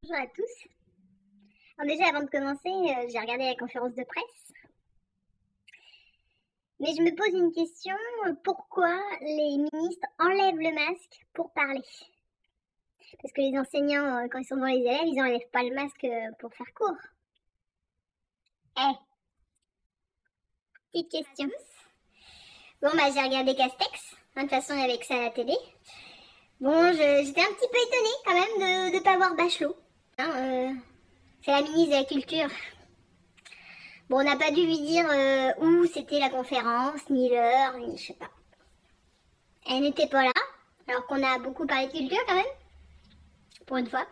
Bonjour à tous. Alors déjà, avant de commencer, j'ai regardé la conférence de presse. Mais je me pose une question, pourquoi les ministres enlèvent le masque pour parler? Parce que les enseignants, quand ils sont devant les élèves, ils n'enlèvent pas le masque pour faire cours. Petite question. Bon, j'ai regardé Castex. De toute façon, il y avait que ça à la télé. Bon, j'étais un petit peu étonnée quand même de ne pas voir Bachelot. C'est la ministre de la Culture. Bon, on n'a pas dû lui dire où c'était la conférence, ni l'heure, ni je sais pas. Elle n'était pas là, alors qu'on a beaucoup parlé de culture quand même, pour une fois.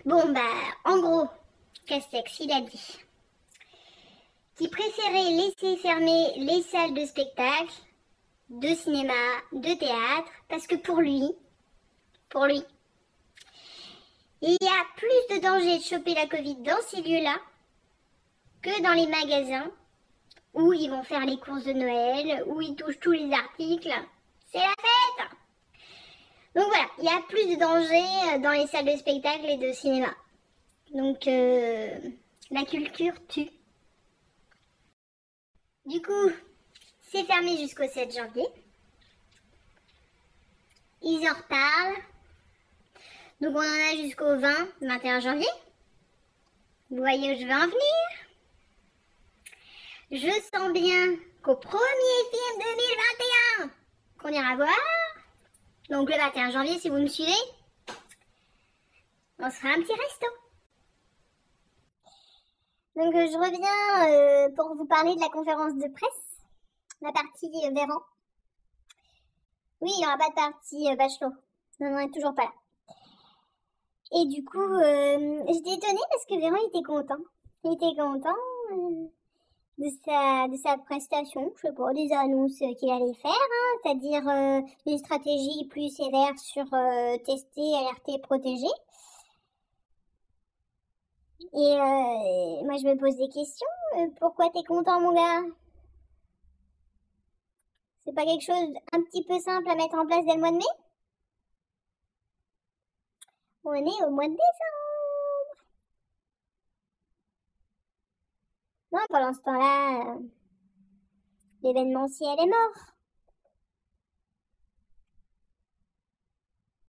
Bon, en gros, Castex, il a dit qu'il préférait laisser fermer les salles de spectacle, de cinéma, de théâtre, parce que pour lui, il y a plus de danger de choper la Covid dans ces lieux-là que dans les magasins où ils vont faire les courses de Noël, où ils touchent tous les articles. C'est la fête! Donc voilà, il y a plus de danger dans les salles de spectacle et de cinéma. Donc la culture tue. Du coup, c'est fermé jusqu'au 7 janvier. Ils en reparlent. Donc on en a jusqu'au 21 janvier. Vous voyez où je veux en venir? Je sens bien qu'au premier film 2021 qu'on ira voir, donc le 21 janvier si vous me suivez, on se fera un petit resto. Donc je reviens pour vous parler de la conférence de presse, la partie Véran. Oui, il n'y aura pas de partie Bachelot. Non, on n'est toujours pas là. Et du coup, j'étais étonnée parce que Véran était content. Il était content de sa prestation, je sais pas, des annonces qu'il allait faire, c'est-à-dire une stratégie plus sévère sur tester, alerter, protéger. Et moi je me pose des questions, pourquoi t'es content mon gars? C'est pas quelque chose un petit peu simple à mettre en place dès le mois de mai? On est au mois de décembre. Non, pendant ce temps-là, l'événementiel est mort.